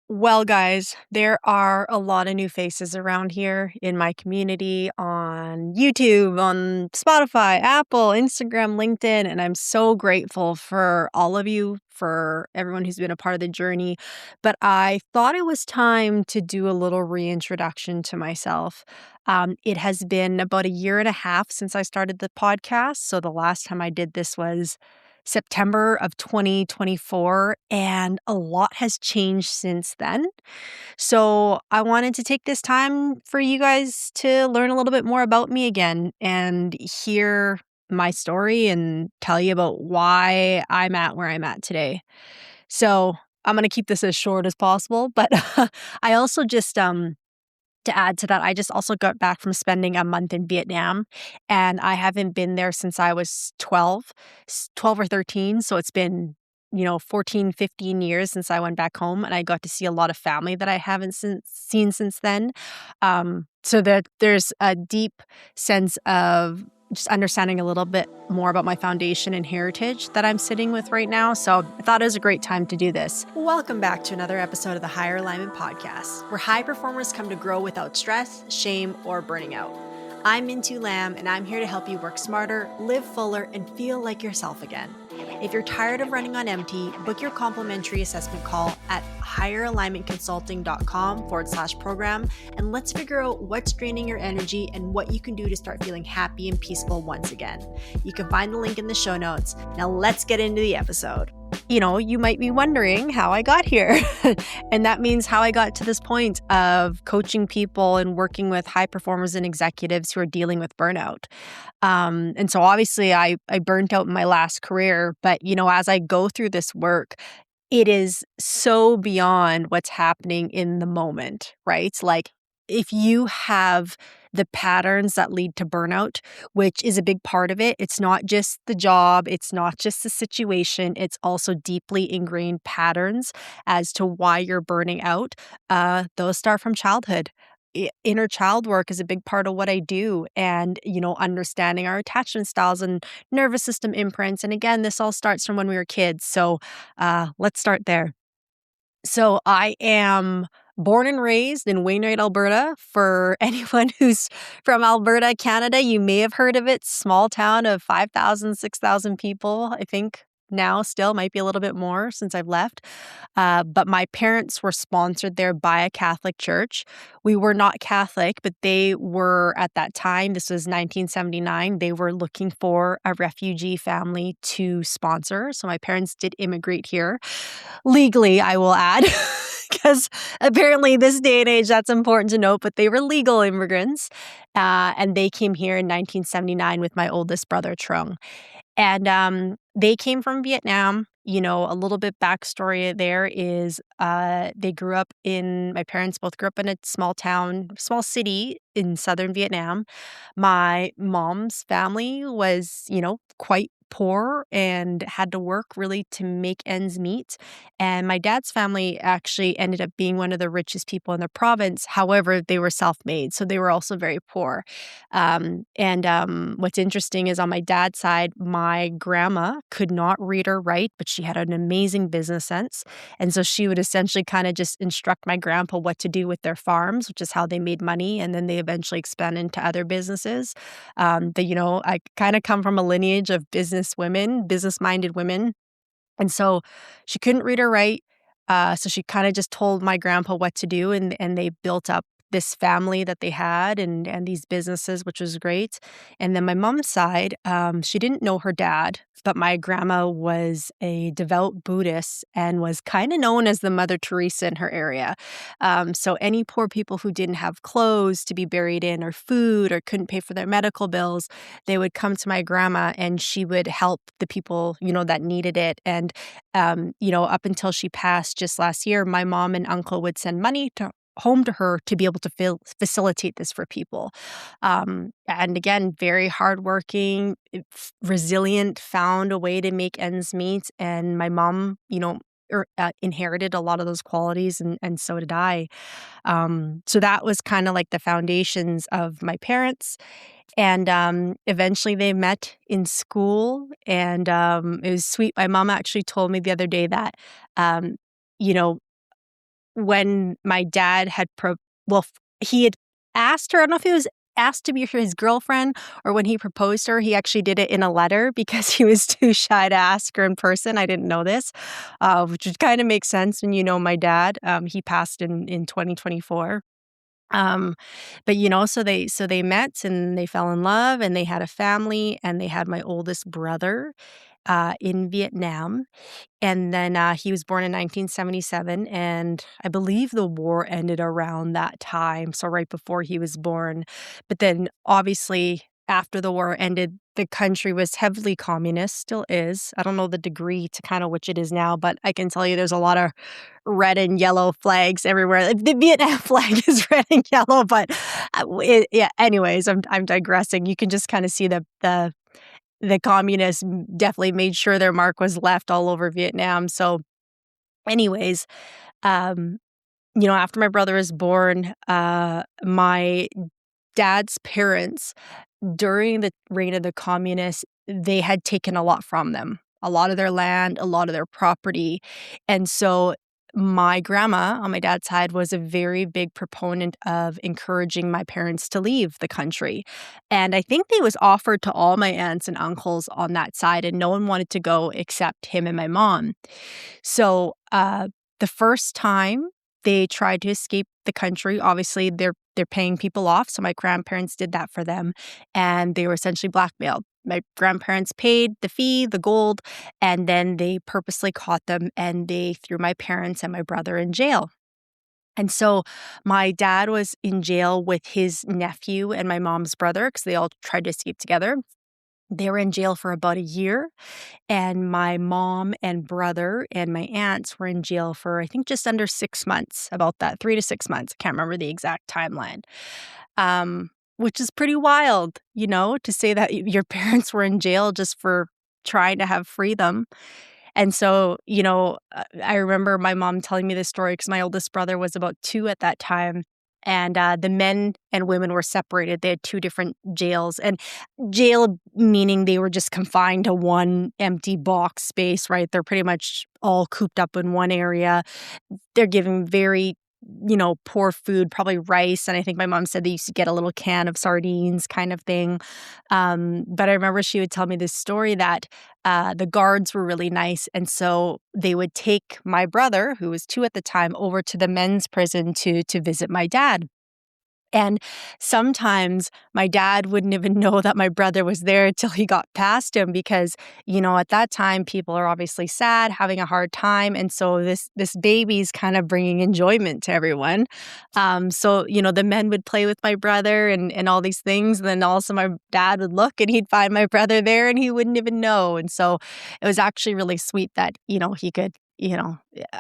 Well, guys, there are a lot of new faces around here in my community on YouTube, on Spotify, Apple, Instagram, LinkedIn, and I'm so grateful for all of you, for everyone who's been a part of the journey. But I thought it was time to do a little reintroduction to myself. It has been about a year and a half since I started the podcast. So the last time I did this was September of 2024, and a lot has changed since then. So I wanted to take this time for you guys to learn a little bit more about me again and hear my story and tell you about why I'm at where I'm at today. So I'm going to keep this as short as possible, but I also just to add to that, I just also got back from spending a month in Vietnam, and I haven't been there since I was 12 or 13. So it's been, 14, 15 years since I went back home, and I got to see a lot of family that I haven't seen since then. So that there's a deep sense of just understanding a little bit more about my foundation and heritage that I'm sitting with right now. So I thought it was a great time to do this. Welcome back to another episode of the Higher Alignment Podcast, where high performers come to grow without stress, shame, or burning out. I'm Mintu Lam, and I'm here to help you work smarter, live fuller, and feel like yourself again. If you're tired of running on empty, book your complimentary assessment call at higheralignmentconsulting.com/program, and let's figure out what's draining your energy and what you can do to start feeling happy and peaceful once again. You can find the link in the show notes. Now let's get into the episode. You might be wondering how I got here. And that means how I got to this point of coaching people and working with high performers and executives who are dealing with burnout. And so obviously I burnt out in my last career, but as I go through this work, it is so beyond what's happening in the moment, right? Like if you have the patterns that lead to burnout, which is a big part of it, it's not just the job, it's not just the situation, it's also deeply ingrained patterns as to why you're burning out. Those start from childhood. Inner child work is a big part of what I do, and understanding our attachment styles and nervous system imprints. And again, this all starts from when we were kids. So let's start there. So I am born and raised in Wainwright, Alberta. For anyone who's from Alberta, Canada, you may have heard of it. Small town of 5,000, 6,000 people, I think. Now, still might be a little bit more since I've left. But my parents were sponsored there by a Catholic church. We were not Catholic, but they were at that time, this was 1979, they were looking for a refugee family to sponsor. So my parents did immigrate here. Legally, I will add, because apparently this day and age, that's important to note, but they were legal immigrants. And they came here in 1979 with my oldest brother, Trung. And they came from Vietnam. A little bit backstory there is my parents both grew up in a small town, small city in southern Vietnam. My mom's family was, quite poor and had to work really to make ends meet. And my dad's family actually ended up being one of the richest people in the province. However, they were self-made, so they were also very poor. And what's interesting is on my dad's side, my grandma could not read or write, but she had an amazing business sense. And so she would essentially kind of just instruct my grandpa what to do with their farms, which is how they made money. And then they eventually expanded into other businesses. I kind of come from a lineage of business women, business-minded women. And so she couldn't read or write. So she kind of just told my grandpa what to do, and they built up this family that they had and these businesses, which was great. And then my mom's side, she didn't know her dad, but my grandma was a devout Buddhist and was kind of known as the Mother Teresa in her area. So any poor people who didn't have clothes to be buried in or food or couldn't pay for their medical bills, they would come to my grandma and she would help the people, that needed it. And, up until she passed just last year, my mom and uncle would send money home to her to be able to facilitate this for people. And again, very hardworking, resilient, found a way to make ends meet. And my mom, inherited a lot of those qualities, and so did I. So that was kind of like the foundations of my parents. And eventually they met in school, and it was sweet. My mom actually told me the other day that, um, you know, when my dad had he had asked her, I don't know if he was asked to be his girlfriend or when he proposed to her, he actually did it in a letter because he was too shy to ask her in person. I didn't know this, which would kind of make sense when you know my dad. He passed in 2024. Um, but so they met and they fell in love and they had a family and they had my oldest brother in Vietnam. And then he was born in 1977, and I believe the war ended around that time, so right before he was born. But then, obviously, after the war ended, the country was heavily communist, still is. I don't know the degree to kind of which it is now, but I can tell you there's a lot of red and yellow flags everywhere. Like, the Vietnam flag is red and yellow, but yeah. Anyways, I'm digressing. You can just kind of see the communists definitely made sure their mark was left all over Vietnam. So anyways, um, after my brother was born, my dad's parents, during the reign of the communists, they had taken a lot from them, a lot of their land, a lot of their property. And so my grandma on my dad's side was a very big proponent of encouraging my parents to leave the country. And I think they was offered to all my aunts and uncles on that side, and no one wanted to go except him and my mom. So the first time they tried to escape the country, obviously they're paying people off. So my grandparents did that for them, and they were essentially blackmailed. My grandparents paid the fee, the gold, and then they purposely caught them and they threw my parents and my brother in jail. And so my dad was in jail with his nephew and my mom's brother because they all tried to escape together. They were in jail for about a year, and my mom and brother and my aunts were in jail for, I think, just under 6 months, about that, 3 to 6 months. I can't remember the exact timeline, which is pretty wild, to say that your parents were in jail just for trying to have freedom. And so, I remember my mom telling me this story because my oldest brother was about 2 at that time. And the men and women were separated. They had 2 different jails. And jail meaning they were just confined to one empty box space, right? They're pretty much all cooped up in one area. They're given very, poor food, probably rice. And I think my mom said they used to get a little can of sardines kind of thing. But I remember she would tell me this story that the guards were really nice. And so they would take my brother, who was 2 at the time, over to the men's prison to visit my dad. And sometimes my dad wouldn't even know that my brother was there till he got past him because, at that time, people are obviously sad, having a hard time. And so this baby's kind of bringing enjoyment to everyone. So, the men would play with my brother and all these things. And then also my dad would look and he'd find my brother there and he wouldn't even know. And so it was actually really sweet that, he could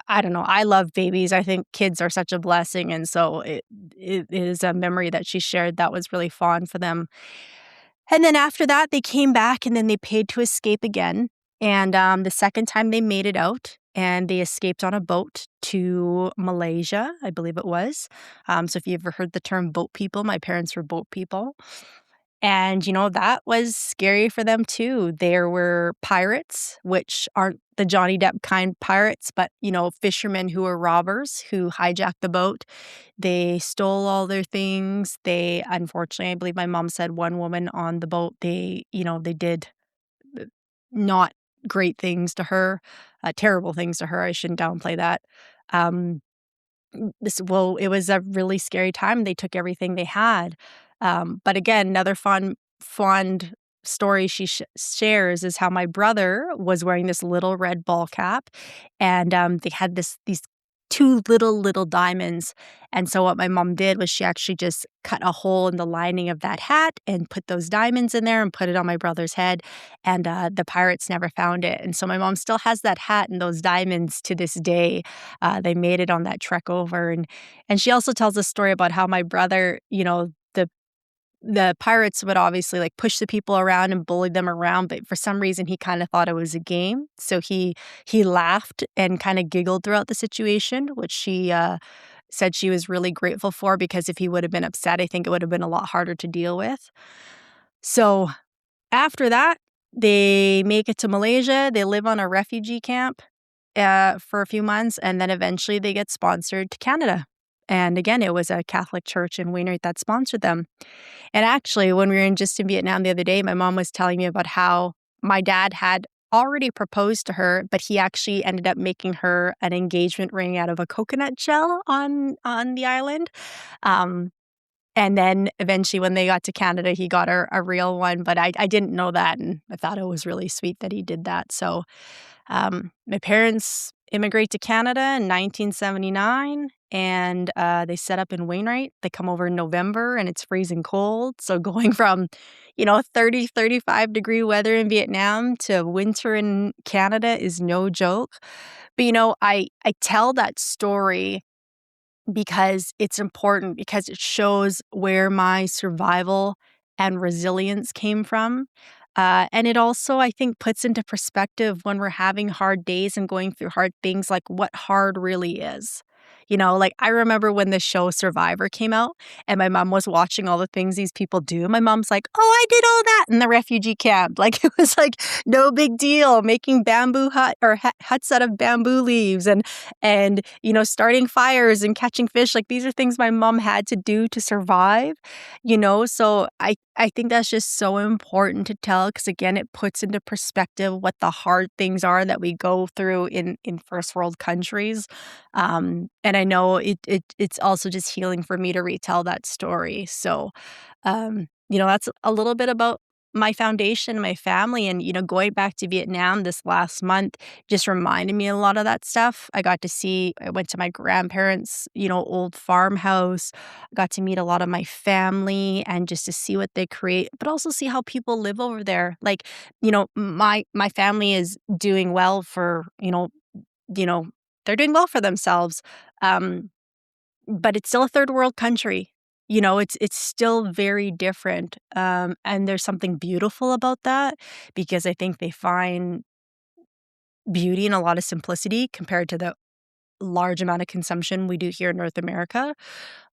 I don't know. I love babies. I think kids are such a blessing. And so it is a memory that she shared that was really fond for them. And then after that, they came back and then they paid to escape again. And the second time they made it out and they escaped on a boat to Malaysia, I believe it was. So if you ever heard the term boat people, my parents were boat people. And, that was scary for them too. There were pirates, which aren't the Johnny Depp kind pirates, but, fishermen who were robbers who hijacked the boat. They stole all their things. They, unfortunately, I believe my mom said one woman on the boat, they did not great things to her, terrible things to her. I shouldn't downplay that. Um, it was a really scary time. They took everything they had. But again, another fond story she shares is how my brother was wearing this little red ball cap, and they had these 2 little diamonds. And so what my mom did was she actually just cut a hole in the lining of that hat and put those diamonds in there and put it on my brother's head. And the pirates never found it. And so my mom still has that hat and those diamonds to this day. They made it on that trek over. And she also tells a story about how my brother, the pirates would obviously like push the people around and bully them around, but for some reason he kind of thought it was a game. So he laughed and kind of giggled throughout the situation, which she said she was really grateful for because if he would have been upset, I think it would have been a lot harder to deal with. So after that, they make it to Malaysia. They live on a refugee camp. for a few months, and then eventually they get sponsored to Canada. And again, it was a Catholic church in Wainwright that sponsored them. And actually, when we were in Vietnam the other day, my mom was telling me about how my dad had already proposed to her, but he actually ended up making her an engagement ring out of a coconut shell on the island. Um, and then eventually when they got to Canada, he got her a real one, but I didn't know that, and I thought it was really sweet that he did that. So my parents immigrate to Canada in 1979, and they set up in Wainwright. They come over in November, and it's freezing cold. So going from, 30, 35-degree weather in Vietnam to winter in Canada is no joke. But, I tell that story because it's important, because it shows where my survival and resilience came from. And it also, I think, puts into perspective when we're having hard days and going through hard things, like what hard really is. Like I remember when the show Survivor came out and my mom was watching all the things these people do. My mom's like, oh, I did all that in the refugee camp. Like it was like no big deal, making bamboo huts out of bamboo leaves and starting fires and catching fish. Like these are things my mom had to do to survive. So I think that's just so important to tell, because again, it puts into perspective what the hard things are that we go through in first world countries. And I know it's also just healing for me to retell that story. So, that's a little bit about my foundation, my family, and, going back to Vietnam this last month just reminded me a lot of that stuff. I went to my grandparents', old farmhouse, got to meet a lot of my family and just to see what they create, but also see how people live over there. Like, my family is doing well you know, they're doing well for themselves. Um, but it's still a third world country. It's still very different. And there's something beautiful about that, because I think they find beauty in a lot of simplicity compared to the large amount of consumption we do here in North America.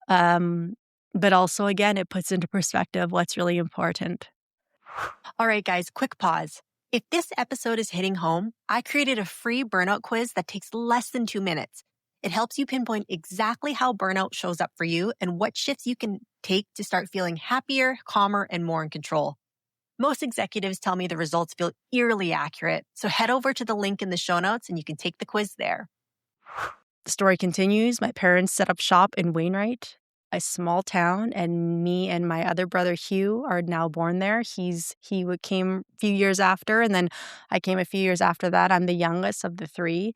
But also, again, it puts into perspective what's really important. All right, guys, quick pause. If this episode is hitting home, I created a free burnout quiz that takes less than 2 minutes. It helps you pinpoint exactly how burnout shows up for you and what shifts you can take to start feeling happier, calmer, and more in control. Most executives tell me the results feel eerily accurate, so head over to the link in the show notes and you can take the quiz there. The story continues. My parents set up shop in Wainwright, a small town, and me and my other brother Hugh are now born there. He came a few years after, and then I came a few years after that. I'm the youngest of the three.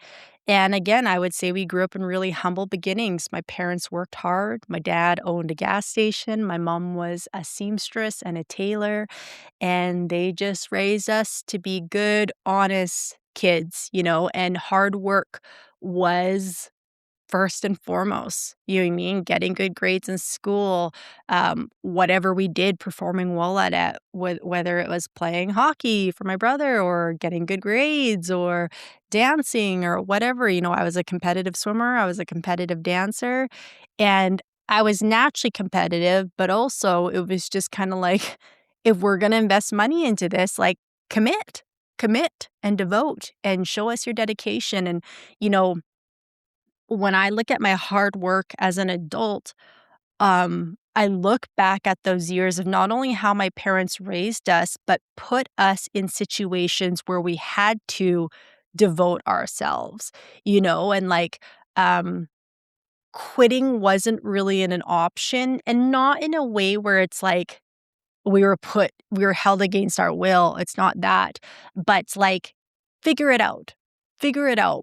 And again, I would say we grew up in really humble beginnings. My parents worked hard. My dad owned a gas station. My mom was a seamstress and a tailor, and they just raised us to be good, honest kids, and hard work was first and foremost. You know what I mean? Getting good grades in school, whatever we did, performing well at it, whether it was playing hockey for my brother or getting good grades or dancing or whatever. I was a competitive swimmer. I was a competitive dancer. And I was naturally competitive, but also it was just kind of like, if we're going to invest money into this, like commit and devote and show us your dedication. And, when I look at my hard work as an adult, I look back at those years of not only how my parents raised us, but put us in situations where we had to devote ourselves, and like, quitting wasn't really an option, and not in a way where it's like we were held against our will. It's not that, but like, figure it out,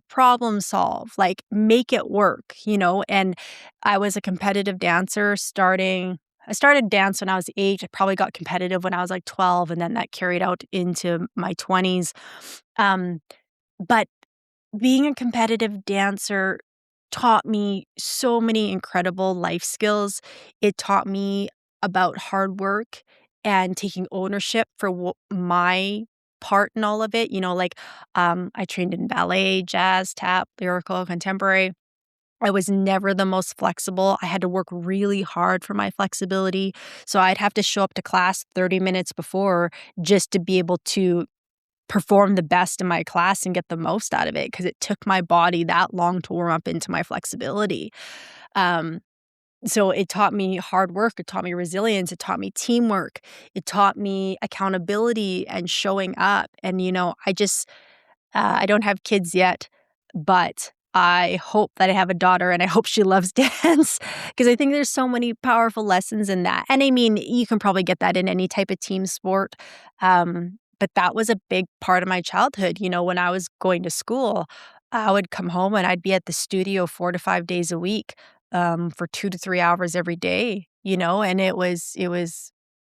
problem solve, like make it work, and I was a competitive dancer I started dance when I was 8. I probably got competitive when I was like 12, and then that carried out into my 20s. But being a competitive dancer taught me so many incredible life skills. It taught me about hard work and taking ownership for my part in all of it. I trained in ballet, jazz, tap, lyrical, contemporary. I was never the most flexible. I had to work really hard for my flexibility. So I'd have to show up to class 30 minutes before just to be able to perform the best in my class and get the most out of it because it took my body that long to warm up into my flexibility. So it taught me hard work, it taught me resilience, it taught me teamwork, it taught me accountability and showing up. And, I don't have kids yet, but I hope that I have a daughter and I hope she loves dance because I think there's so many powerful lessons in that. And I mean, you can probably get that in any type of team sport. But that was a big part of my childhood. When I was going to school, I would come home and I'd be at the studio 4 to 5 days a week for 2 to 3 hours every day, and it was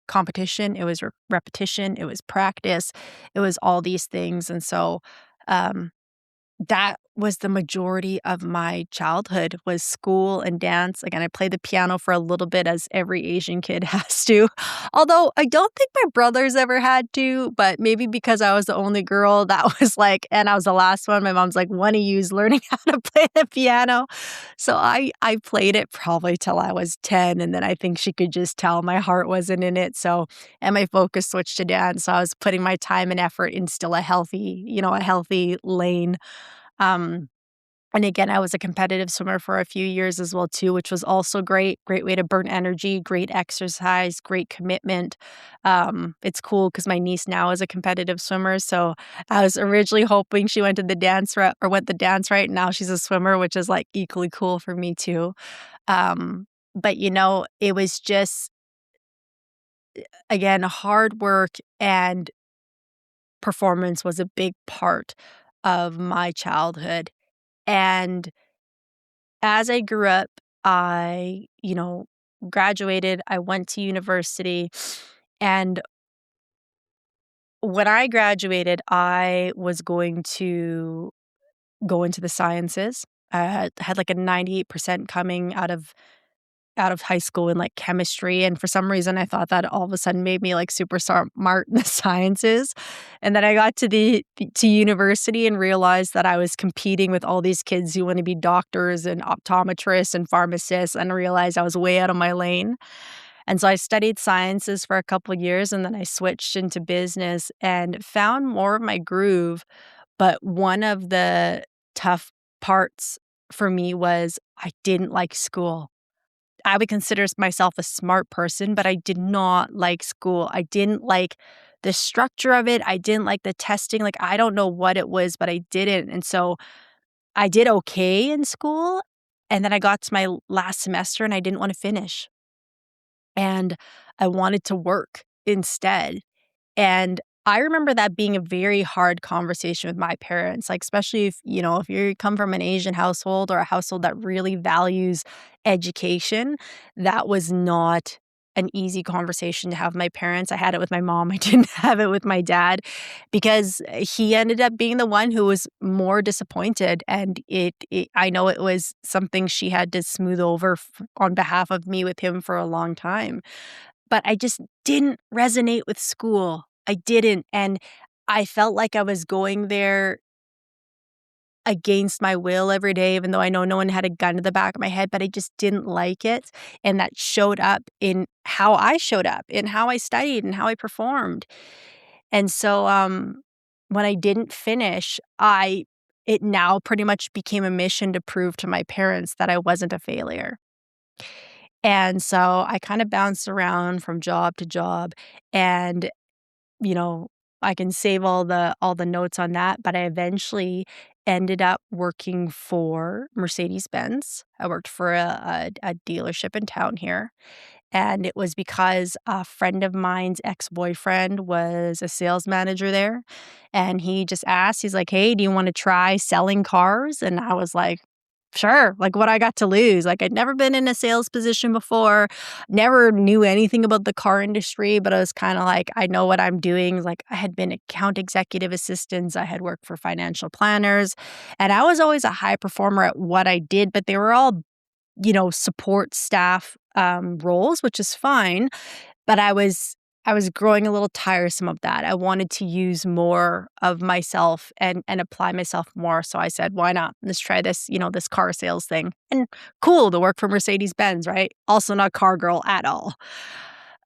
competition, it was repetition, it was practice, it was all these things. And so um, that was the majority of my childhood was school and dance. Again, I played the piano for a little bit as every Asian kid has to. Although I don't think my brothers ever had to, but maybe because I was the only girl that was like, and I was the last one, my mom's like, one of you's learning how to play the piano. So I played it probably till I was 10. And then I think she could just tell my heart wasn't in it. So, and my focus switched to dance. So I was putting my time and effort in still a healthy lane. And again, I was a competitive swimmer for a few years as well too, which was also great. Great way to burn energy, great exercise, great commitment. It's cool because my niece now is a competitive swimmer. So I was originally hoping she went to the dance route or went the dance right. Now she's a swimmer, which is like equally cool for me too. But it was just, again, hard work and performance was a big part of my childhood. And as I grew up, I, graduated, I went to university. And when I graduated, I was going to go into the sciences. I had like a 98% coming out of high school in like chemistry. And for some reason, I thought that all of a sudden made me like super smart in the sciences. And then I got to university and realized that I was competing with all these kids who want to be doctors and optometrists and pharmacists, and realized I was way out of my lane. And so I studied sciences for a couple of years, and then I switched into business and found more of my groove. But one of the tough parts for me was I didn't like school. I would consider myself a smart person, but I did not like school. I didn't like the structure of it. I didn't like the testing. Like, I don't know what it was, but I didn't. And so I did okay in school. And then I got to my last semester and I didn't want to finish. And I wanted to work instead. And I remember that being a very hard conversation with my parents, like especially if you come from an Asian household or a household that really values education, that was not an easy conversation to have with my parents. I had it with my mom. I didn't have it with my dad because he ended up being the one who was more disappointed. And I know it was something she had to smooth over on behalf of me with him for a long time. But I just didn't resonate with school. I didn't. And I felt like I was going there against my will every day, even though I know no one had a gun to the back of my head, but I just didn't like it. And that showed up in how I showed up, in how I studied and how I performed. And so when I didn't finish, it now pretty much became a mission to prove to my parents that I wasn't a failure. And so I kind of bounced around from job to job, and I can save all the notes on that, but I eventually ended up working for Mercedes-Benz. I worked for a dealership in town here. And it was because a friend of mine's ex-boyfriend was a sales manager there. And he just asked, he's like, "Hey, do you want to try selling cars?" And I was like, sure, like what I got to lose. Like I'd never been in a sales position before, never knew anything about the car industry, but I was kind of like, I know what I'm doing. Like I had been account executive assistants, I had worked for financial planners, and I was always a high performer at what I did, but they were all, support staff roles, which is fine. But I was growing a little tiresome of that. I wanted to use more of myself and apply myself more. So I said, why not? Let's try this, this car sales thing. And cool to work for Mercedes-Benz, right? Also not car girl at all.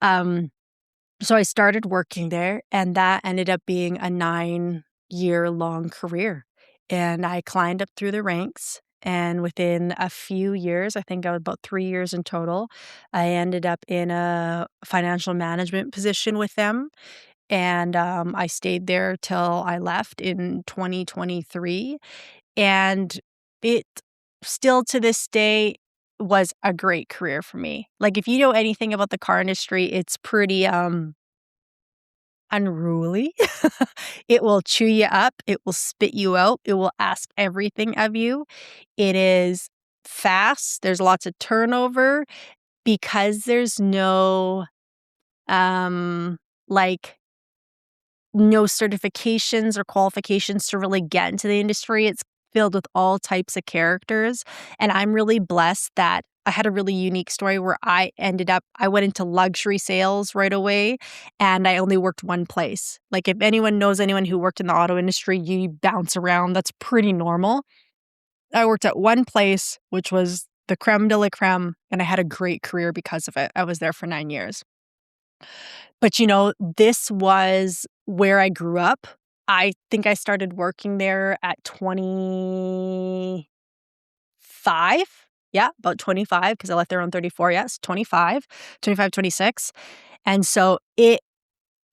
So I started working there, and that ended up being a 9 year-long career. And I climbed up through the ranks. And within a few years, I think I was about 3 years in total, I ended up in a financial management position with them. And I stayed there till I left in 2023. And it still to this day was a great career for me. Like, if you know anything about the car industry, it's pretty unruly. It will chew you up, it will spit you out, it will ask everything of you. It is fast, there's lots of turnover because there's no, like, no certifications or qualifications to really get into the industry. It's filled with all types of characters, and I'm really blessed that I had a really unique story where I went into luxury sales right away, and I only worked one place. Like, if anyone knows anyone who worked in the auto industry, you bounce around, that's pretty normal. I worked at one place, which was the creme de la creme, and I had a great career because of it. I was there for 9 years. But, this was where I grew up. I think I started working there at 25. Yeah, about 25 because I left there on 34. Yes, 25, 25, 26. And so it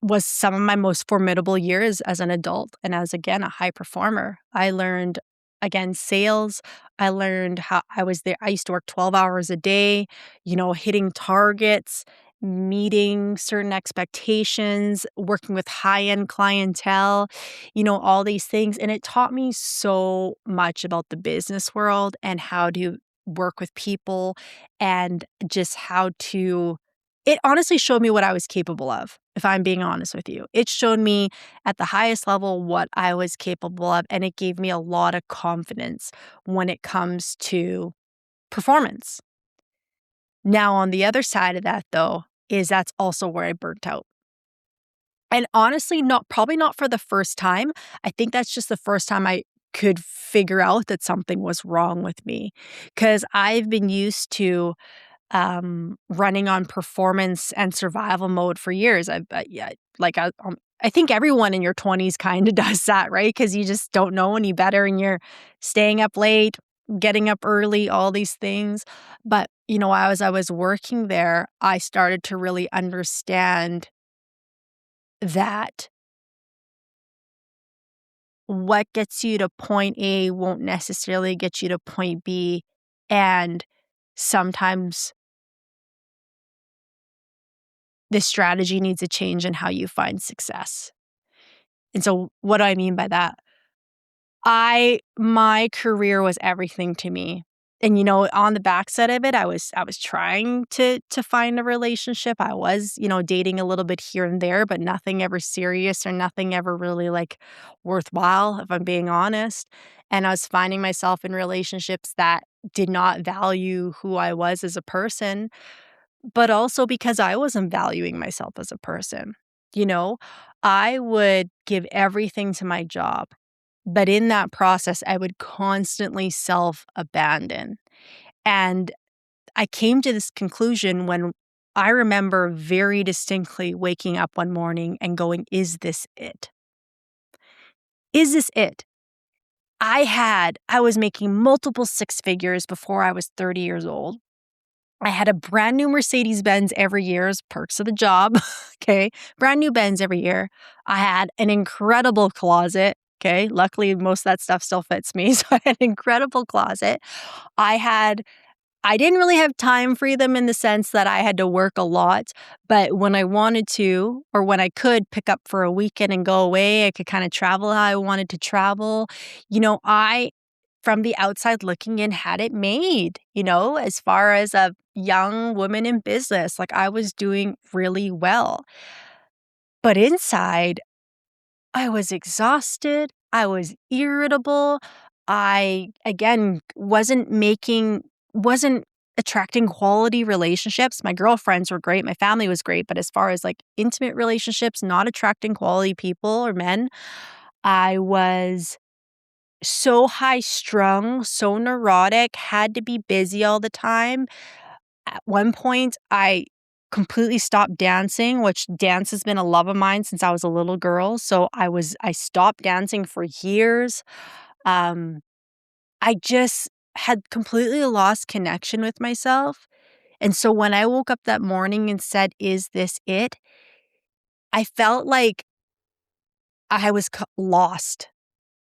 was some of my most formidable years as an adult and as, again, a high performer. I learned, again, sales. I learned how I was there. I used to work 12 hours a day, hitting targets, meeting certain expectations, working with high-end clientele, all these things. And it taught me so much about the business world and how to work with people and just how to it honestly showed me what I was capable of, if I'm being honest with you. It showed me at the highest level what I was capable of, and it gave me a lot of confidence when it comes to performance. Now, on the other side of that, though, is that's also where I burnt out. And honestly, probably not for the first time. I think that's just the first time I could figure out that something was wrong with me, because I've been used to running on performance and survival mode for years. I think everyone in your 20s kind of does that, right? Because you just don't know any better and you're staying up late, getting up early, all these things. But, as I was working there, I started to really understand that what gets you to point A won't necessarily get you to point B. And sometimes the strategy needs a change in how you find success. And so what do I mean by that? My career was everything to me. And on the backside of it, I was trying to find a relationship. I was, dating a little bit here and there, but nothing ever serious or nothing ever really like worthwhile, if I'm being honest. And I was finding myself in relationships that did not value who I was as a person, but also because I wasn't valuing myself as a person. You know, I would give everything to my job, but in that process, I would constantly self-abandon. And I came to this conclusion when I remember very distinctly waking up one morning and going, "Is this it? Is this it?" I was making multiple six figures before I was 30 years old. I had a brand new Mercedes-Benz every year as perks of the job. Okay. Brand new Benz every year. I had an incredible closet. Okay. Luckily, most of that stuff still fits me. So I had an incredible closet. I didn't really have time freedom in the sense that I had to work a lot, but when I wanted to, or when I could pick up for a weekend and go away, I could kind of travel how I wanted to travel. I from the outside looking in, had it made, as far as a young woman in business. Like, I was doing really well. But inside, I was exhausted. I was irritable. I, again, wasn't attracting quality relationships. My girlfriends were great. My family was great. But as far as like intimate relationships, not attracting quality people or men, I was so high strung, so neurotic, had to be busy all the time. At one point, I completely stopped dancing, which dance has been a love of mine since I was a little girl. So I stopped dancing for years. Um, I just had completely lost connection with myself. And so when I woke up that morning and said, "Is this it?" I felt like I was lost.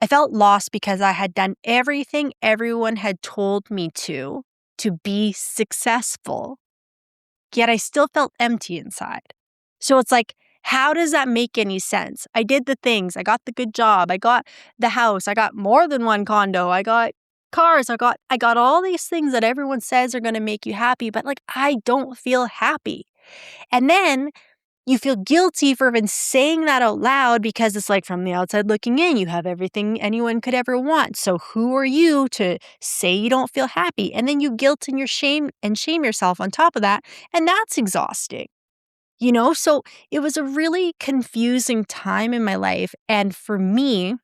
I felt lost because I had done everything everyone had told me to be successful, yet I still felt empty inside. So it's like, how does that make any sense? I did the things. I got the good job. I got the house. I got more than one condo. I got cars. I got all these things that everyone says are going to make you happy, but like I don't feel happy. And then you feel guilty for even saying that out loud because it's like from the outside looking in, you have everything anyone could ever want. So who are you to say you don't feel happy? And then you guilt and shame yourself on top of that. And that's exhausting. So it was a really confusing time in my life. And for me,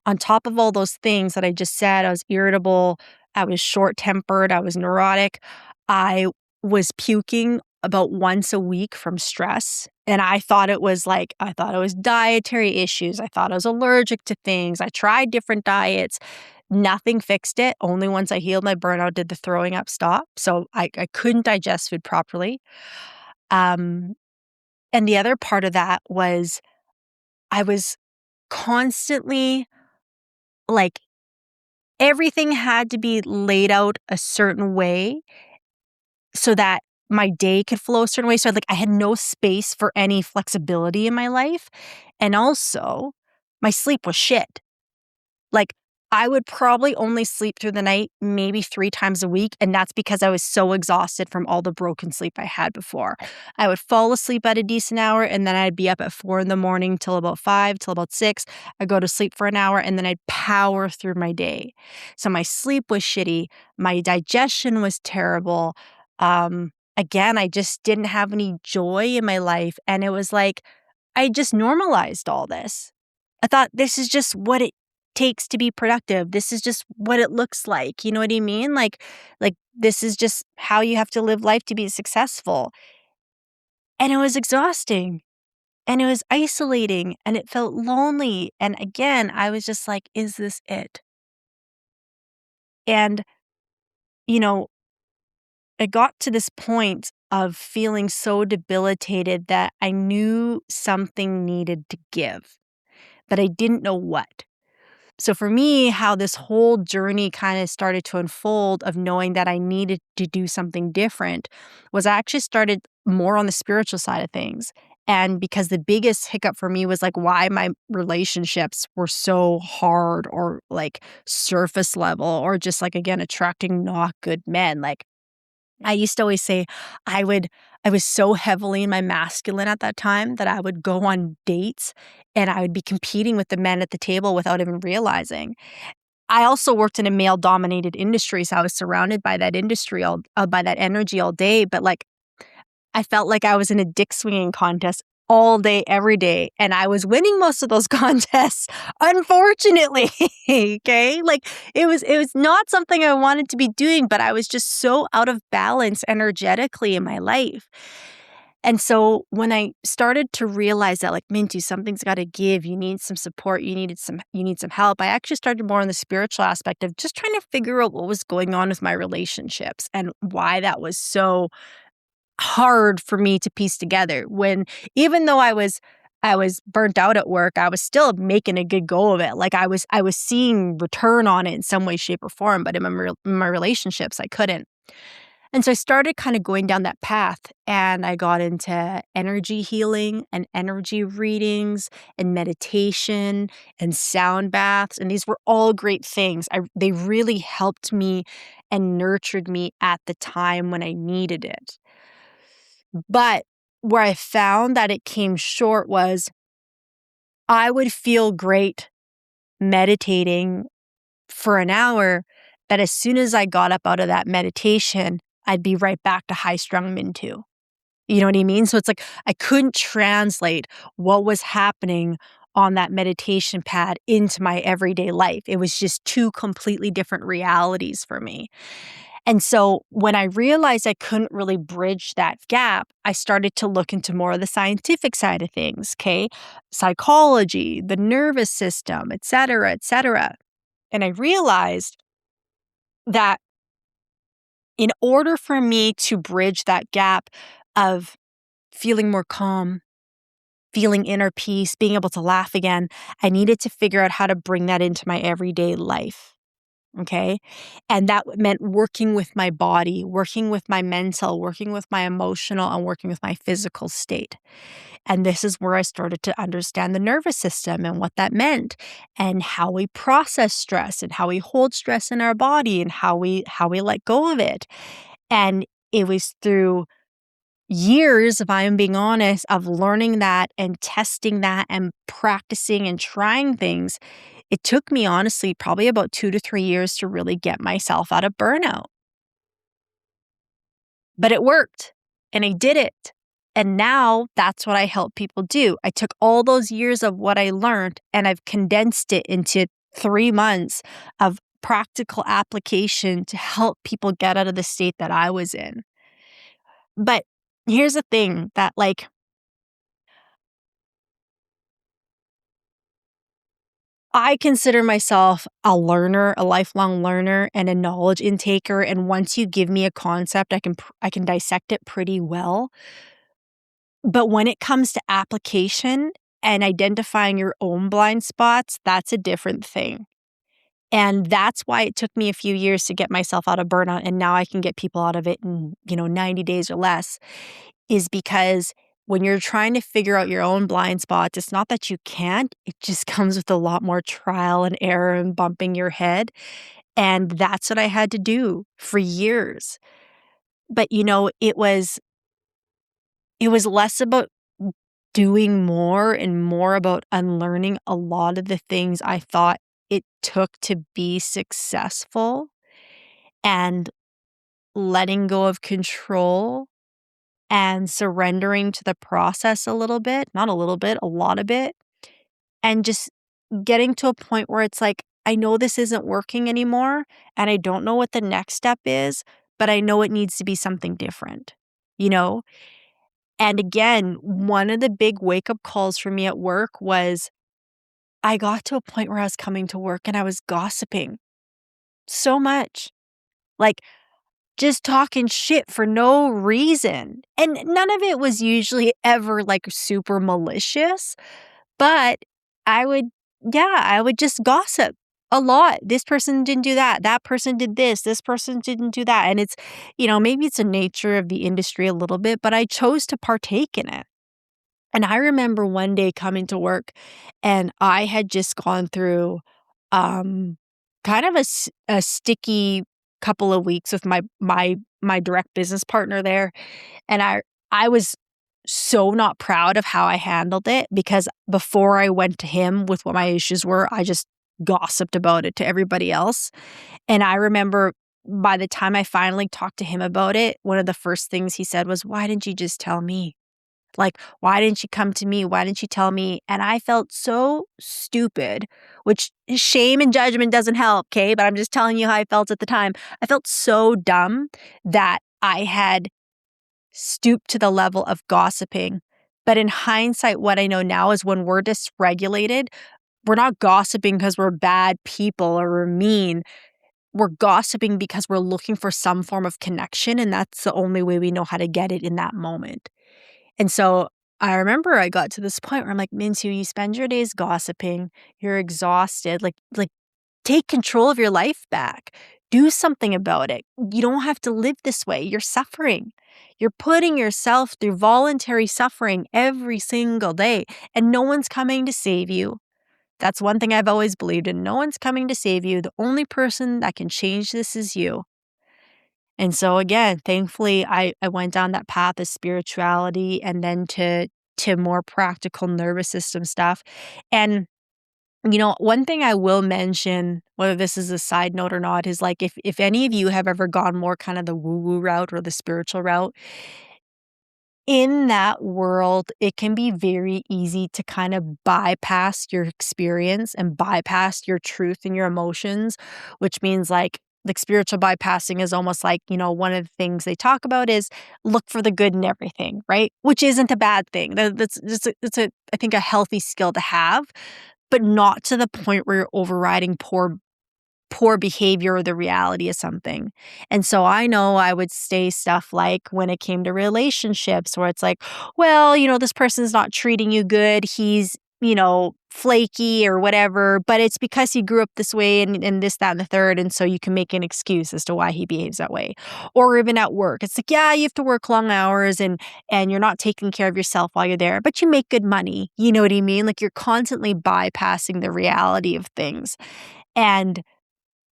on top of all those things that I just said, I was irritable, I was short tempered, I was neurotic, I was puking about once a week from stress. And I thought it was dietary issues. I thought I was allergic to things. I tried different diets. Nothing fixed it. Only once I healed my burnout did the throwing up stop. So I couldn't digest food properly. And the other part of that was I was constantly like everything had to be laid out a certain way so that my day could flow a certain way. So I had no space for any flexibility in my life. And also my sleep was shit. Like I would probably only sleep through the night maybe 3 times a week. And that's because I was so exhausted from all the broken sleep I had before. I would fall asleep at a decent hour and then I'd be up at 4 in the morning till about 5, till about 6. I'd go to sleep for an hour and then I'd power through my day. So my sleep was shitty. My digestion was terrible. Again, I just didn't have any joy in my life. And it was like, I just normalized all this. I thought this is just what it takes to be productive. This is just what it looks like. You know what I mean? Like this is just how you have to live life to be successful. And it was exhausting and it was isolating and it felt lonely. And again, I was just like, is this it? And, you know, it got to this point of feeling so debilitated that I knew something needed to give, but I didn't know what. So for me, how this whole journey kind of started to unfold of knowing that I needed to do something different was I actually started more on the spiritual side of things. And because the biggest hiccup for me was like why my relationships were so hard or like surface level or just like, again, attracting not good men. Like I used to always say I was so heavily in my masculine at that time that I would go on dates and I would be competing with the men at the table without even realizing. I also worked in a male dominated industry, so I was surrounded by that by that energy all day. But like I felt like I was in a dick swinging contest all day, every day. And I was winning most of those contests, unfortunately. Okay. Like it was not something I wanted to be doing, but I was just so out of balance energetically in my life. And so when I started to realize that like, Minty, something's got to give, you need some support, you need some help. I actually started more on the spiritual aspect of just trying to figure out what was going on with my relationships and why that was so hard for me to piece together when even though I was burnt out at work, I was still making a good go of it. Like I was seeing return on it in some way, shape or form, but in my relationships, I couldn't. And so I started kind of going down that path and I got into energy healing and energy readings and meditation and sound baths. And these were all great things. They really helped me and nurtured me at the time when I needed it. But where I found that it came short was I would feel great meditating for an hour, but as soon as I got up out of that meditation, I'd be right back to high strung min too. You know what I mean? So it's like I couldn't translate what was happening on that meditation pad into my everyday life. It was just two completely different realities for me. And so when I realized I couldn't really bridge that gap, I started to look into more of the scientific side of things, okay? Psychology, the nervous system, et cetera, et cetera. And I realized that in order for me to bridge that gap of feeling more calm, feeling inner peace, being able to laugh again, I needed to figure out how to bring that into my everyday life. Okay. And that meant working with my body, working with my mental, working with my emotional, and working with my physical state. And this is where I started to understand the nervous system and what that meant and how we process stress and how we hold stress in our body and how we let go of it. And it was through years, if I am being honest, of learning that and testing that and practicing and trying things. It took me, honestly, probably about 2 to 3 years to really get myself out of burnout. But it worked and I did it. And now that's what I help people do. I took all those years of what I learned and I've condensed it into 3 months of practical application to help people get out of the state that I was in. But here's the thing that, like, I consider myself a learner, a lifelong learner, and a knowledge intaker. And once you give me a concept, I can dissect it pretty well. But when it comes to application and identifying your own blind spots, that's a different thing. And that's why it took me a few years to get myself out of burnout. And now I can get people out of it in, 90 days or less, is because when you're trying to figure out your own blind spots, it's not that you can't, it just comes with a lot more trial and error and bumping your head. And that's what I had to do for years. But it was less about doing more and more about unlearning a lot of the things I thought it took to be successful and letting go of control and surrendering to the process a little bit, not a little bit, a lot of it, and just getting to a point where it's like, I know this isn't working anymore and I don't know what the next step is, but I know it needs to be something different, you know? And again, one of the big wake up calls for me at work was I got to a point where I was coming to work and I was gossiping so much. Like, just talking shit for no reason. And none of it was usually ever like super malicious, but I would, yeah, I would just gossip a lot. This person didn't do that. That person did this person didn't do that. And it's, maybe it's the nature of the industry a little bit, but I chose to partake in it. And I remember one day coming to work and I had just gone through um kind of a sticky couple of weeks with my direct business partner there, and I was so not proud of how I handled it because before I went to him with what my issues were, I just gossiped about it to everybody else. And I remember by the time I finally talked to him about it, one of the first things he said was, "Why didn't you just tell me? Like, why didn't you come to me? Why didn't you tell me?" And I felt so stupid, which shame and judgment doesn't help, okay? But I'm just telling you how I felt at the time. I felt so dumb that I had stooped to the level of gossiping. But in hindsight, what I know now is when we're dysregulated, we're not gossiping because we're bad people or we're mean. We're gossiping because we're looking for some form of connection, and that's the only way we know how to get it in that moment. And so I remember I got to this point where I'm like, Mintu, you spend your days gossiping, you're exhausted, like take control of your life back. Do something about it. You don't have to live this way. You're suffering. You're putting yourself through voluntary suffering every single day, and no one's coming to save you. That's one thing I've always believed in. No one's coming to save you. The only person that can change this is you. And so again, thankfully, I went down that path of spirituality and then to more practical nervous system stuff. And one thing I will mention, whether this is a side note or not, is like if any of you have ever gone more kind of the woo-woo route or the spiritual route, in that world, it can be very easy to kind of bypass your experience and bypass your truth and your emotions, which means like like spiritual bypassing is almost like, one of the things they talk about is look for the good in everything, right? Which isn't a bad thing. That's I think a healthy skill to have, but not to the point where you're overriding poor behavior or the reality of something. And so I know I would say stuff like when it came to relationships where it's like, well, this person's not treating you good. He's, flaky or whatever, but it's because he grew up this way and this, that, and the third. And so you can make an excuse as to why he behaves that way. Or even at work, it's like, yeah, you have to work long hours and you're not taking care of yourself while you're there, but you make good money. You know what I mean? Like you're constantly bypassing the reality of things. And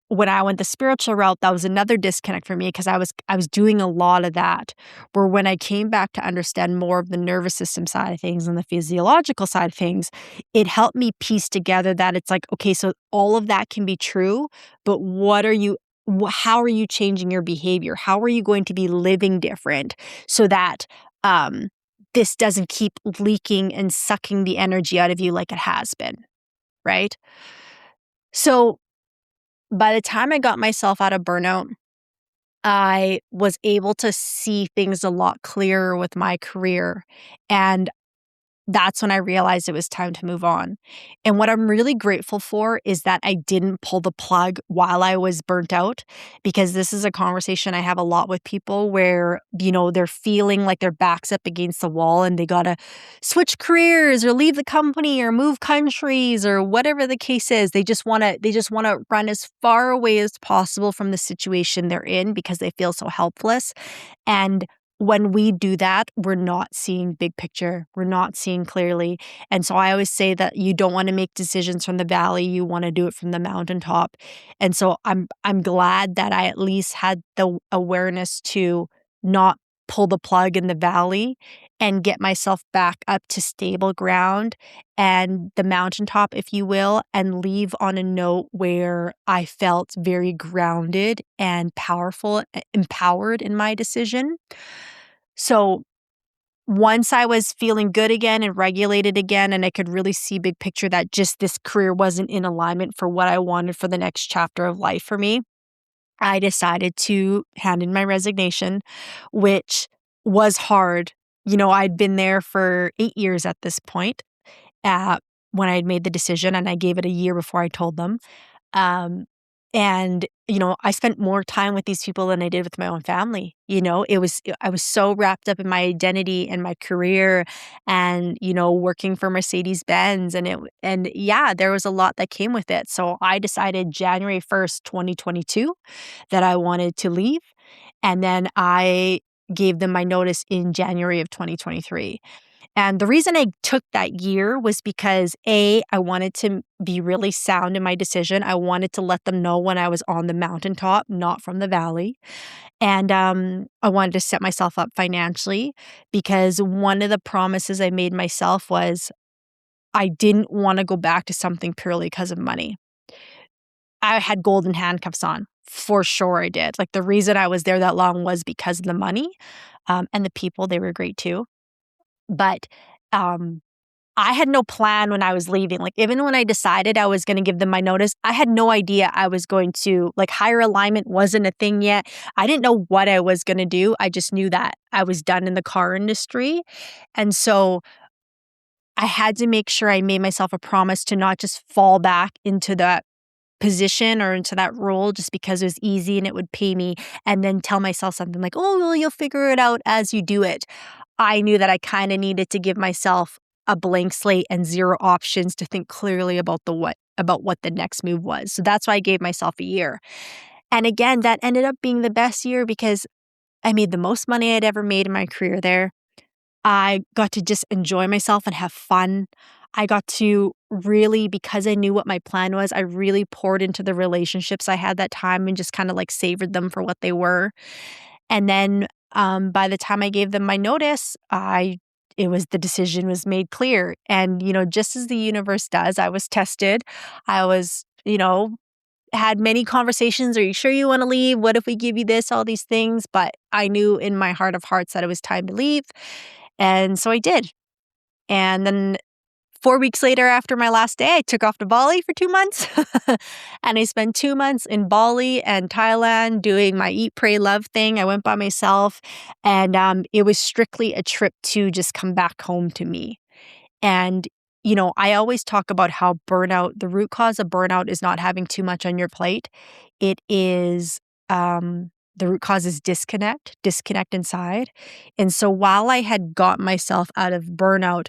when I went the spiritual route, that was another disconnect for me because I was doing a lot of that. Where when I came back to understand more of the nervous system side of things and the physiological side of things, it helped me piece together that it's like, okay, so all of that can be true, but how are you changing your behavior? How are you going to be living different so that this doesn't keep leaking and sucking the energy out of you like it has been, right? So by the time I got myself out of burnout, I was able to see things a lot clearer with my career. And that's when I realized it was time to move on. And what I'm really grateful for is that I didn't pull the plug while I was burnt out, because this is a conversation I have a lot with people where, they're feeling like their back's up against the wall and they got to switch careers or leave the company or move countries or whatever the case is. They just want to run as far away as possible from the situation they're in because they feel so helpless. And when we do that, we're not seeing big picture. We're not seeing clearly. And so I always say that you don't want to make decisions from the valley. You want to do it from the mountaintop. And so I'm glad that I at least had the awareness to not pull the plug in the valley and get myself back up to stable ground and the mountaintop, if you will, and leave on a note where I felt very grounded and powerful, empowered in my decision. So once I was feeling good again and regulated again, and I could really see big picture that just this career wasn't in alignment for what I wanted for the next chapter of life for me, I decided to hand in my resignation, which was hard. I'd been there for 8 years at this point when I had made the decision, and I gave it a year before I told them. Um, and, I spent more time with these people than I did with my own family. I was so wrapped up in my identity and my career and, working for Mercedes-Benz and yeah, there was a lot that came with it. So I decided January 1st, 2022 that I wanted to leave. And then I gave them my notice in January of 2023. And the reason I took that year was because I wanted to be really sound in my decision. I wanted to let them know when I was on the mountaintop, not from the valley. And I wanted to set myself up financially because one of the promises I made myself was I didn't want to go back to something purely because of money. I had golden handcuffs on. For sure I did. Like the reason I was there that long was because of the money and the people. They were great too. But I had no plan when I was leaving. Like even when I decided I was going to give them my notice, I had no idea I was going to, like, higher alignment wasn't a thing yet. I didn't know what I was going to do. I just knew that I was done in the car industry. And so I had to make sure I made myself a promise to not just fall back into that position or into that role just because it was easy and it would pay me and then tell myself something like, oh, well, you'll figure it out as you do it. I knew that I kind of needed to give myself a blank slate and zero options to think clearly about what the next move was. So that's why I gave myself a year. And again, that ended up being the best year because I made the most money I'd ever made in my career there. I got to just enjoy myself and have fun. I got to really, because I knew what my plan was, I really poured into the relationships I had that time and just kind of like savored them for what they were. And then by the time I gave them my notice, the decision was made clear. And, just as the universe does, I was tested. I was, had many conversations. Are you sure you want to leave? What if we give you this? All these things. But I knew in my heart of hearts that it was time to leave. And so I did. And then 4 weeks later, after my last day, I took off to Bali for 2 months. And I spent 2 months in Bali and Thailand doing my eat, pray, love thing. I went by myself, and it was strictly a trip to just come back home to me. And, I always talk about how the root cause of burnout is not having too much on your plate. It is, the root cause is disconnect inside. And so while I had got myself out of burnout,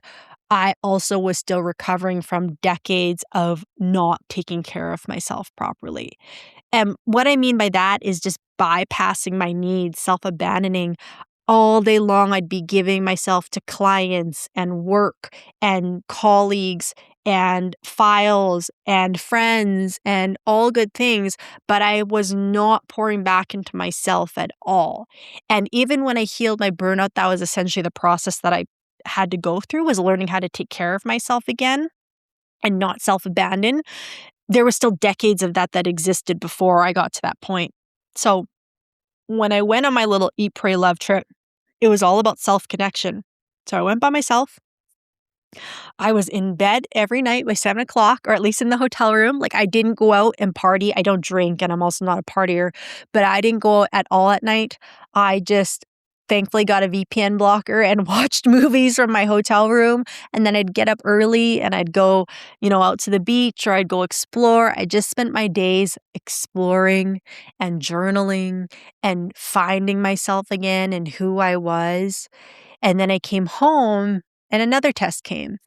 I also was still recovering from decades of not taking care of myself properly. And what I mean by that is just bypassing my needs, self-abandoning. All day long, I'd be giving myself to clients and work and colleagues and files and friends and all good things, but I was not pouring back into myself at all. And even when I healed my burnout, that was essentially the process that I had to go through, was learning how to take care of myself again and not self-abandon. There was still decades of that existed before I got to that point. So when I went on my little eat, pray, love trip, it was all about self-connection. So I went by myself. I was in bed every night by 7 o'clock, or at least in the hotel room. Like, I didn't go out and party. I don't drink, and I'm also not a partier, but I didn't go out at all at night. I just thankfully got a VPN blocker and watched movies from my hotel room. And then I'd get up early and I'd go, out to the beach, or I'd go explore. I just spent my days exploring and journaling and finding myself again and who I was. And then I came home and another test came.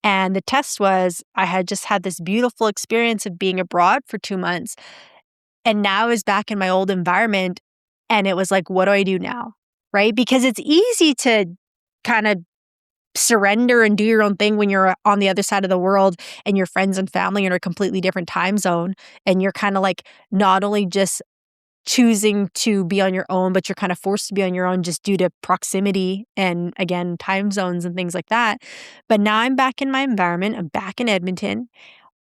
And the test was, I had just had this beautiful experience of being abroad for 2 months. And now I was back in my old environment. And it was like, what do I do now? Right? Because it's easy to kind of surrender and do your own thing when you're on the other side of the world and your friends and family are in a completely different time zone. And you're kind of like not only just choosing to be on your own, but you're kind of forced to be on your own just due to proximity and, again, time zones and things like that. But now I'm back in my environment. I'm back in Edmonton.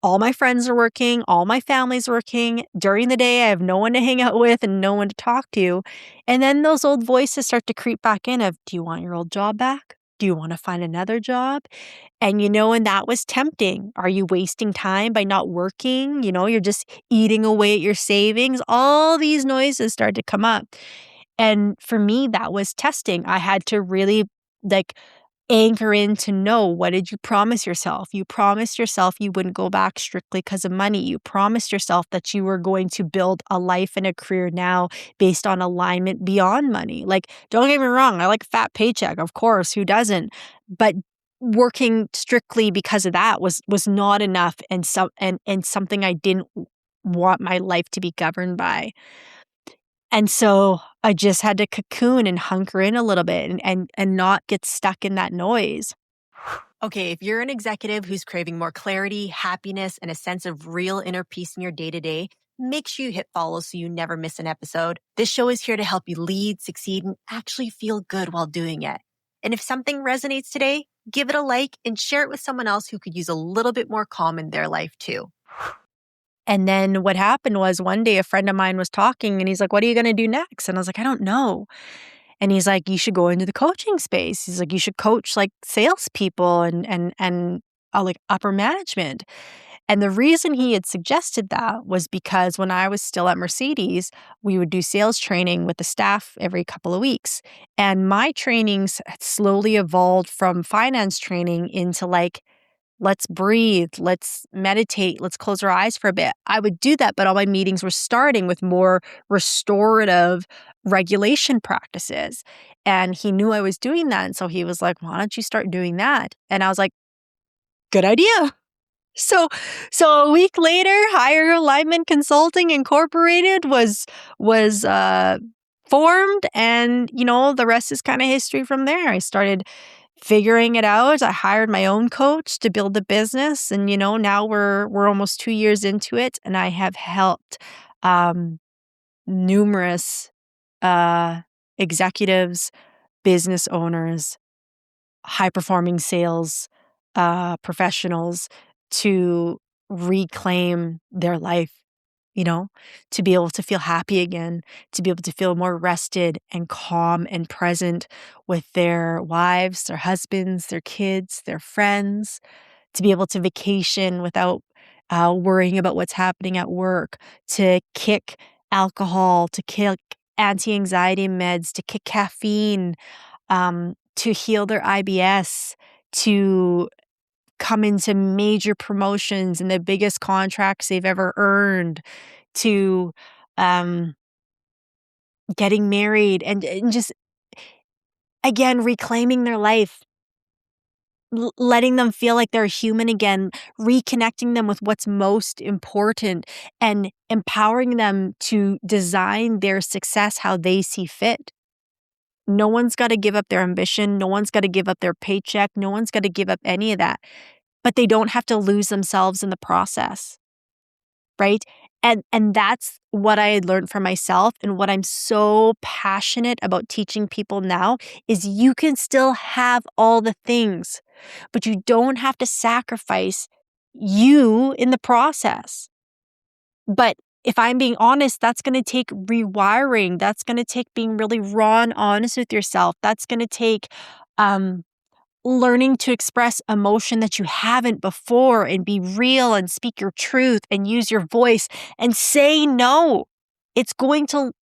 All my friends are working. All my family's working. During the day, I have no one to hang out with and no one to talk to. And then those old voices start to creep back in of, do you want your old job back? Do you want to find another job? And and that was tempting. Are you wasting time by not working? You're just eating away at your savings. All these noises started to come up. And for me, that was testing. I had to really anchor in to know, what did you promise yourself? You promised yourself you wouldn't go back strictly because of money. You promised yourself that you were going to build a life and a career now based on alignment beyond money. Don't get me wrong, I like a fat paycheck, of course, who doesn't? But working strictly because of that was not enough, and something I didn't want my life to be governed by. And so I just had to cocoon and hunker in a little bit and not get stuck in that noise. Okay, if you're an executive who's craving more clarity, happiness, and a sense of real inner peace in your day-to-day, make sure you hit follow so you never miss an episode. This show is here to help you lead, succeed, and actually feel good while doing it. And if something resonates today, give it a like and share it with someone else who could use a little bit more calm in their life too. And then what happened was, one day a friend of mine was talking and he's like, what are you going to do next? And I was like, I don't know. And he's like, you should go into the coaching space. He's like, you should coach salespeople and upper management. And the reason he had suggested that was because when I was still at Mercedes, we would do sales training with the staff every couple of weeks. And my trainings had slowly evolved from finance training into let's breathe, let's meditate, let's close our eyes for a bit. I would do that, but all my meetings were starting with more restorative regulation practices. And he knew I was doing that. And so he was like, why don't you start doing that? And I was like, good idea. So a week later, Higher Alignment Consulting Incorporated was formed, and the rest is kind of history from there. I started figuring it out. I hired my own coach to build the business, and now we're almost 2 years into it, and I have helped numerous executives, business owners, high-performing sales professionals to reclaim their life, to be able to feel happy again, to be able to feel more rested and calm and present with their wives, their husbands, their kids, their friends, to be able to vacation without worrying about what's happening at work, to kick alcohol, to kick anti-anxiety meds, to kick caffeine, to heal their IBS, to come into major promotions and the biggest contracts they've ever earned, to getting married and just, again, reclaiming their life, letting them feel like they're human again, reconnecting them with what's most important, and empowering them to design their success how they see fit. No one's got to give up their ambition. No one's got to give up their paycheck. No one's got to give up any of that. But they don't have to lose themselves in the process, right? And that's what I had learned for myself, and what I'm so passionate about teaching people now is you can still have all the things, but you don't have to sacrifice you in the process. But if I'm being honest, that's going to take rewiring. That's going to take being really raw and honest with yourself. That's going to take learning to express emotion that you haven't before, and be real and speak your truth and use your voice and say no. It's going to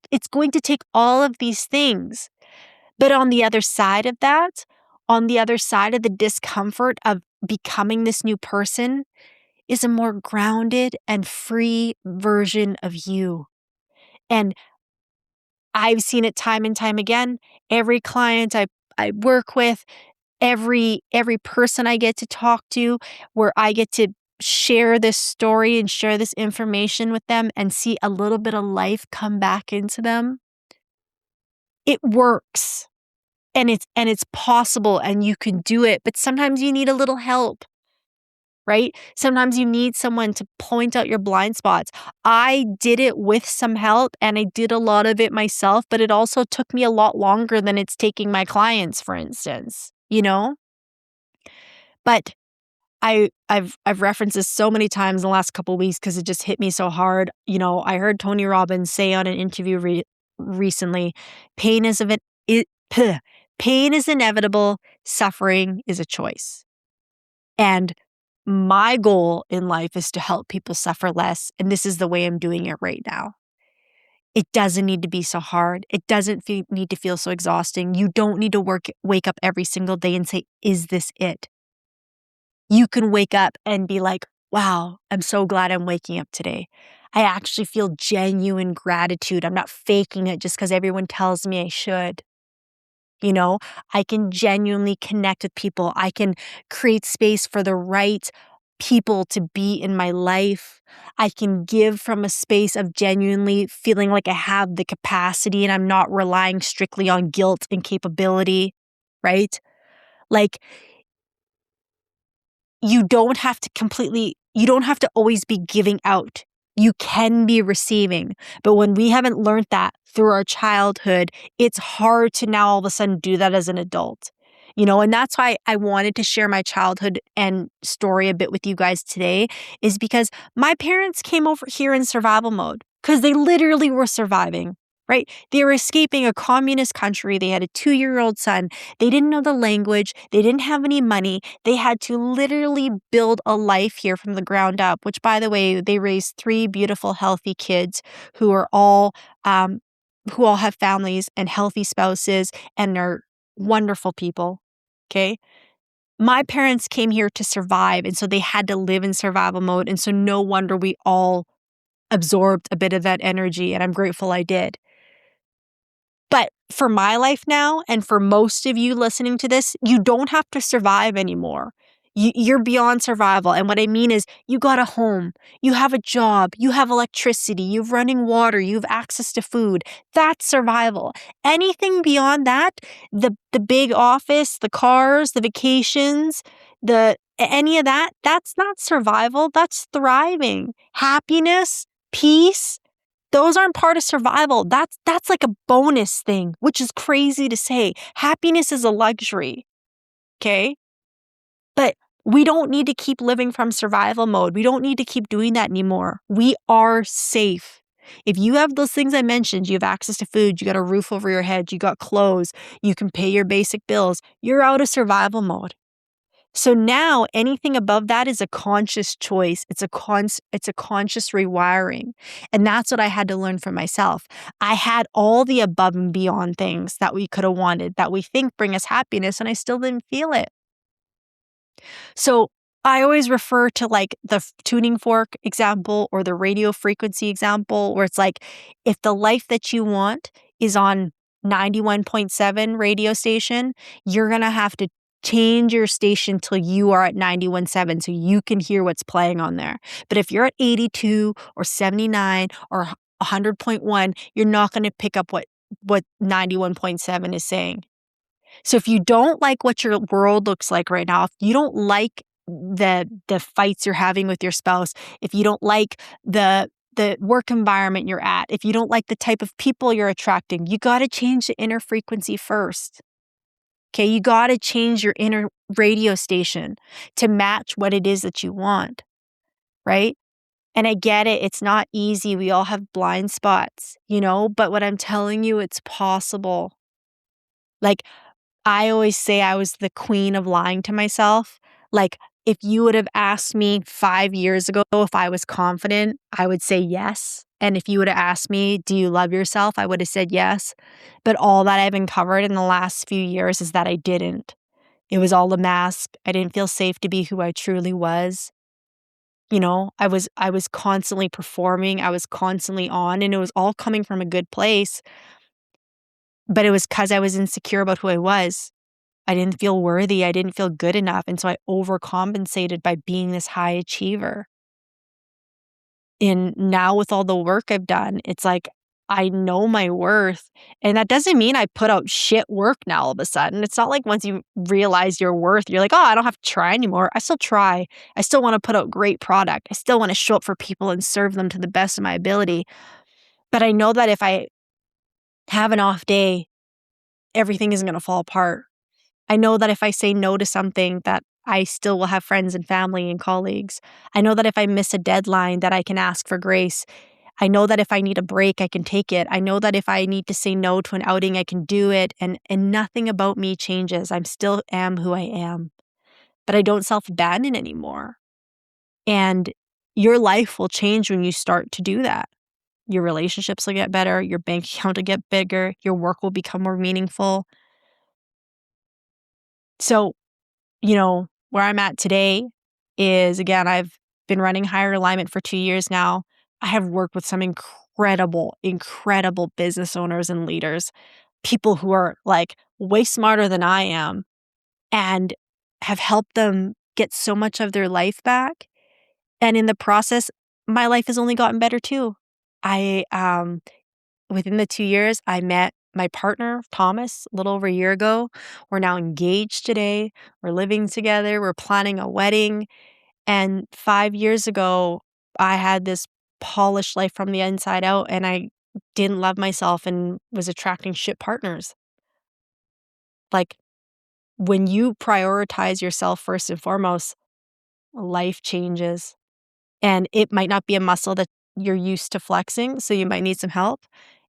take all of these things. But on the other side of that, on the other side of the discomfort of becoming this new person, is a more grounded and free version of you. And I've seen it time and time again. Every client I work with, every person I get to talk to, where I get to share this story and share this information with them and see a little bit of life come back into them, it works. And it's possible, and you can do it. But sometimes you need a little help, right? Sometimes you need someone to point out your blind spots. I did it with some help, and I did a lot of it myself, but it also took me a lot longer than it's taking my clients, for instance, But I've referenced this so many times in the last couple of weeks because it just hit me so hard. I heard Tony Robbins say on an interview recently, pain is inevitable, suffering is a choice. And my goal in life is to help people suffer less, and this is the way I'm doing it right now. It doesn't need to be so hard. It doesn't need to feel so exhausting. You don't need to wake up every single day and say, is this it? You can wake up and be like, wow, I'm so glad I'm waking up today. I actually feel genuine gratitude. I'm not faking it just because everyone tells me I should. I can genuinely connect with people. I can create space for the right people to be in my life. I can give from a space of genuinely feeling like I have the capacity and I'm not relying strictly on guilt and capability, right? Like, you don't have to always be giving out. You can be receiving. But when we haven't learned that through our childhood, it's hard to now all of a sudden do that as an adult. And that's why I wanted to share my childhood and story a bit with you guys today, is because my parents came over here in survival mode because they literally were surviving. Right? They were escaping a communist country. They had a 2-year-old son. They didn't know the language. They didn't have any money. They had to literally build a life here from the ground up, which, by the way, they raised 3 beautiful, healthy kids who all have families and healthy spouses and are wonderful people. Okay. My parents came here to survive, and so they had to live in survival mode. And so no wonder we all absorbed a bit of that energy, and I'm grateful I did. But for my life now, and for most of you listening to this, you don't have to survive anymore. You're beyond survival. And what I mean is, you got a home, you have a job, you have electricity, you have running water, you have access to food. That's survival. Anything beyond that, the big office, the cars, the vacations, any of that, that's not survival. That's thriving. Happiness, peace, those aren't part of survival. That's like a bonus thing, which is crazy to say. Happiness is a luxury, okay? But we don't need to keep living from survival mode. We don't need to keep doing that anymore. We are safe. If you have those things I mentioned, you have access to food, you got a roof over your head, you got clothes, you can pay your basic bills, you're out of survival mode. So now anything above that is a conscious choice. It's a conscious rewiring. And that's what I had to learn for myself. I had all the above and beyond things that we could have wanted, that we think bring us happiness, and I still didn't feel it. So I always refer to like the tuning fork example or the radio frequency example, where it's like, if the life that you want is on 91.7 radio station, you're going to have to change your station till you are at 91.7 so you can hear what's playing on there. But if you're at 82 or 79 or 100.1, you're not going to pick up what 91.7 is saying. So if you don't like what your world looks like right now, if you don't like the fights you're having with your spouse, if you don't like the work environment you're at, if you don't like the type of people you're attracting, you got to change the inner frequency first. Okay, you got to change your inner radio station to match what it is that you want, right? And I get it, it's not easy. We all have blind spots, but what I'm telling you, it's possible. Like, I always say I was the queen of lying to myself. Like, if you would have asked me 5 years ago if I was confident, I would say yes. And if you would have asked me, do you love yourself? I would have said yes. But all that I've uncovered in the last few years is that I didn't. It was all a mask. I didn't feel safe to be who I truly was. I was constantly performing. I was constantly on, and it was all coming from a good place. But it was because I was insecure about who I was. I didn't feel worthy. I didn't feel good enough. And so I overcompensated by being this high achiever. And now with all the work I've done, it's like I know my worth. And that doesn't mean I put out shit work now all of a sudden. It's not like once you realize your worth, you're like, oh, I don't have to try anymore. I still try. I still want to put out great product. I still want to show up for people and serve them to the best of my ability. But I know that if I have an off day, everything isn't going to fall apart. I know that if I say no to something, that I still will have friends and family and colleagues. I know that if I miss a deadline, that I can ask for grace. I know that if I need a break, I can take it. I know that if I need to say no to an outing, I can do it. And nothing about me changes. I still am who I am. But I don't self-abandon anymore. And your life will change when you start to do that. Your relationships will get better. Your bank account will get bigger. Your work will become more meaningful. So, where I'm at today is, again, I've been running higher alignment for 2 years now. I have worked with some incredible, incredible business owners and leaders, people who are like way smarter than I am, and have helped them get so much of their life back. And in the process, my life has only gotten better too. Within the 2 years, I met my partner, Thomas, a little over a year ago. We're now engaged today. We're living together. We're planning a wedding. And 5 years ago, I had this polished life from the inside out, and I didn't love myself and was attracting shit partners. Like, when you prioritize yourself first and foremost, life changes. And it might not be a muscle that you're used to flexing, so you might need some help.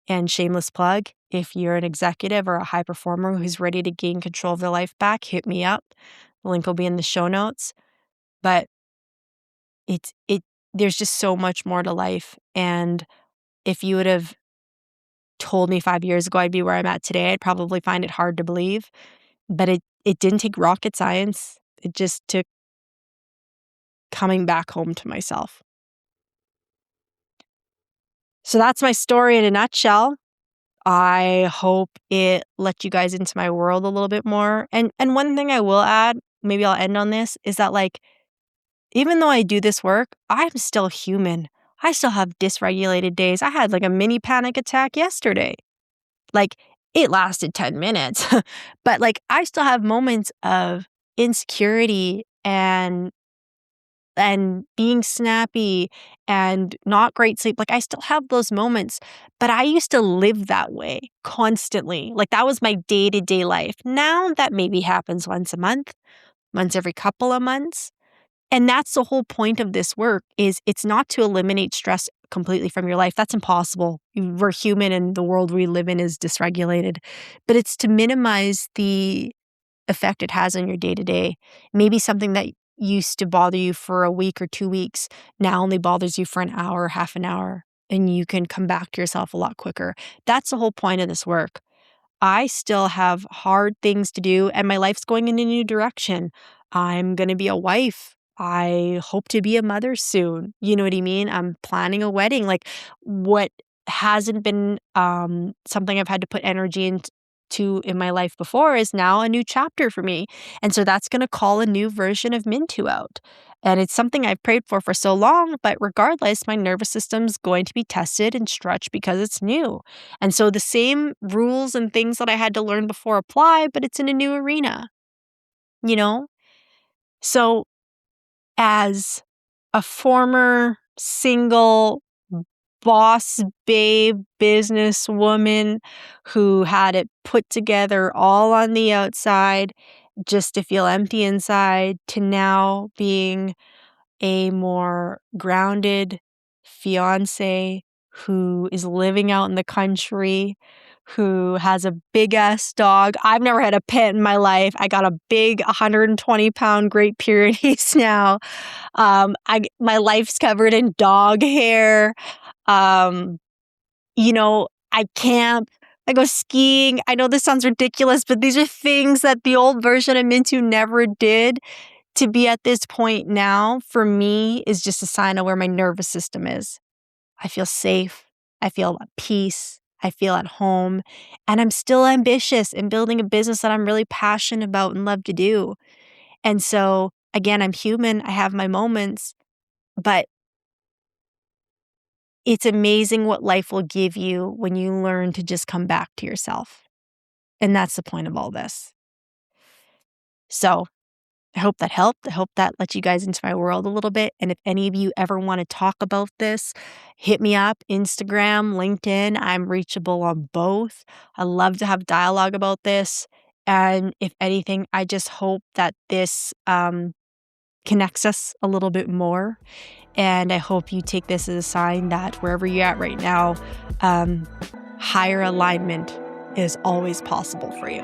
And shameless plug, if you're an executive or a high performer who's ready to gain control of their life back, hit me up. The link will be in the show notes. But there's just so much more to life. And if you would have told me 5 years ago I'd be where I'm at today, I'd probably find it hard to believe. But it didn't take rocket science. It just took coming back home to myself. So that's my story in a nutshell. I hope it let you guys into my world a little bit more. And one thing I will add, maybe I'll end on this, is that like, even though I do this work, I'm still human. I still have dysregulated days. I had like a mini panic attack yesterday. Like, it lasted 10 minutes, but like I still have moments of insecurity and being snappy and not great sleep. Like, I still have those moments, but I used to live that way constantly. Like, that was my day-to-day life. Now that maybe happens once a month, once every couple of months. And that's the whole point of this work, is it's not to eliminate stress completely from your life. That's impossible. We're human and the world we live in is dysregulated. But it's to minimize the effect it has on your day to day. Maybe something that used to bother you for a week or 2 weeks now only bothers you for an hour, half an hour, and you can come back to yourself a lot quicker. That's the whole point of this work. I still have hard things to do, and my life's going in a new direction. I'm going to be a wife. I hope to be a mother soon. You know what I mean? I'm planning a wedding. Like, what hasn't been something I've had to put energy into in my life before is now a new chapter for me. And so that's going to call a new version of Mintu out. And it's something I've prayed for so long, but regardless, my nervous system's going to be tested and stretched because it's new. And so the same rules and things that I had to learn before apply, but it's in a new arena, you know? So as a former single boss babe businesswoman who had it put together all on the outside just to feel empty inside, to now being a more grounded fiance who is living out in the country, who has a big ass dog. I've never had a pet in my life. I got a big 120-pound Great Pyrenees now. My life's covered in dog hair. I camp. I go skiing. I know this sounds ridiculous, but these are things that the old version of Mintu never did. To be at this point now, for me, is just a sign of where my nervous system is. I feel safe. I feel at peace. I feel at home. And I'm still ambitious in building a business that I'm really passionate about and love to do. And so, again, I'm human. I have my moments. But it's amazing what life will give you when you learn to just come back to yourself. And that's the point of all this. So I hope that helped. I hope that let you guys into my world a little bit. And if any of you ever want to talk about this, hit me up, Instagram, LinkedIn. I'm reachable on both. I love to have dialogue about this. And if anything, I just hope that this connects us a little bit more. And I hope you take this as a sign that wherever you're at right now, higher alignment is always possible for you.